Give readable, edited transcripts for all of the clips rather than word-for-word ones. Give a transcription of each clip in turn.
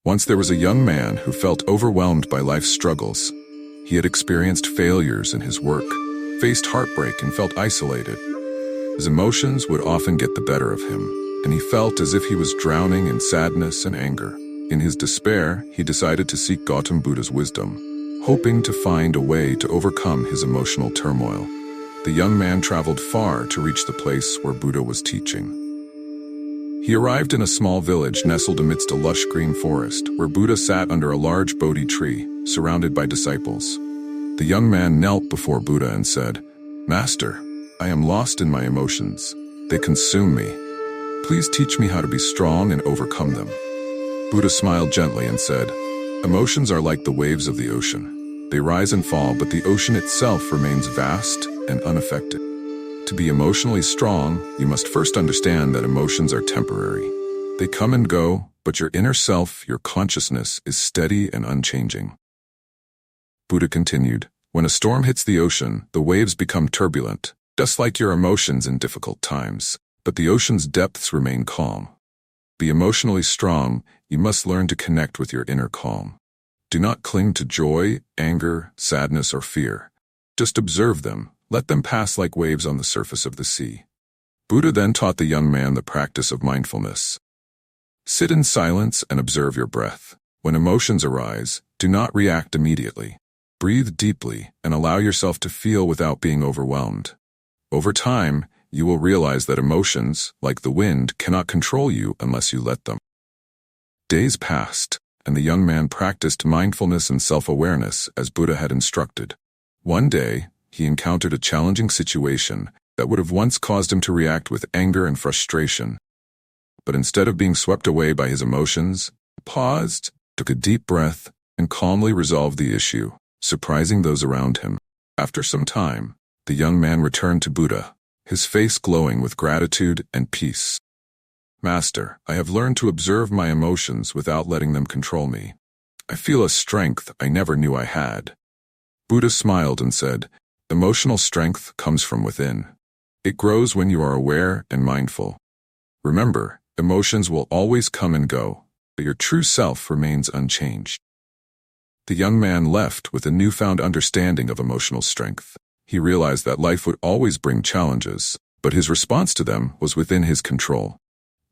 Once there was a young man who felt overwhelmed by life's struggles. He had experienced failures in his work, faced heartbreak, and felt isolated. His emotions would often get the better of him, and he felt as if he was drowning in sadness and anger. In his despair, he decided to seek Gautam Buddha's wisdom, hoping to find a way to overcome his emotional turmoil. The young man traveled far to reach the place where Buddha was teaching. He arrived in a small village nestled amidst a lush green forest, where Buddha sat under a large Bodhi tree, surrounded by disciples. The young man knelt before Buddha and said, "Master, I am lost in my emotions. They consume me. Please teach me how to be strong and overcome them." Buddha smiled gently and said, "Emotions are like the waves of the ocean. They rise and fall, but the ocean itself remains vast and unaffected. To be emotionally strong, you must first understand that emotions are temporary. They come and go, but your inner self, your consciousness, is steady and unchanging." Buddha continued, "When a storm hits the ocean, the waves become turbulent, just like your emotions in difficult times, but the ocean's depths remain calm. Be emotionally strong, you must learn to connect with your inner calm. Do not cling to joy, anger, sadness, or fear. Just observe them. Let them pass like waves on the surface of the sea." Buddha then taught the young man the practice of mindfulness. Sit in silence and observe your breath. When emotions arise, do not react immediately. Breathe deeply and allow yourself to feel without being overwhelmed. Over time, you will realize that emotions, like the wind, cannot control you unless you let them. Days passed, and the young man practiced mindfulness and self-awareness as Buddha had instructed. One day, he encountered a challenging situation that would have once caused him to react with anger and frustration. But instead of being swept away by his emotions, he paused, took a deep breath, and calmly resolved the issue, surprising those around him. After some time, the young man returned to Buddha, his face glowing with gratitude and peace. "Master, I have learned to observe my emotions without letting them control me. I feel a strength I never knew I had." Buddha smiled and said, "Emotional strength comes from within. It grows when you are aware and mindful. Remember, emotions will always come and go, but your true self remains unchanged." The young man left with a newfound understanding of emotional strength. He realized that life would always bring challenges, but his response to them was within his control.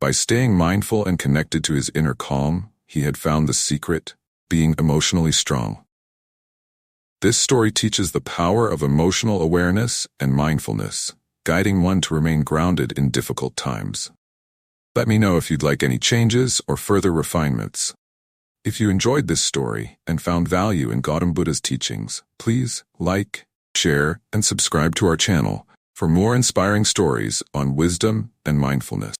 By staying mindful and connected to his inner calm, he had found the secret, being emotionally strong. This story teaches the power of emotional awareness and mindfulness, guiding one to remain grounded in difficult times. Let me know if you'd like any changes or further refinements. If you enjoyed this story and found value in Gautam Buddha's teachings, please like, share, and subscribe to our channel for more inspiring stories on wisdom and mindfulness.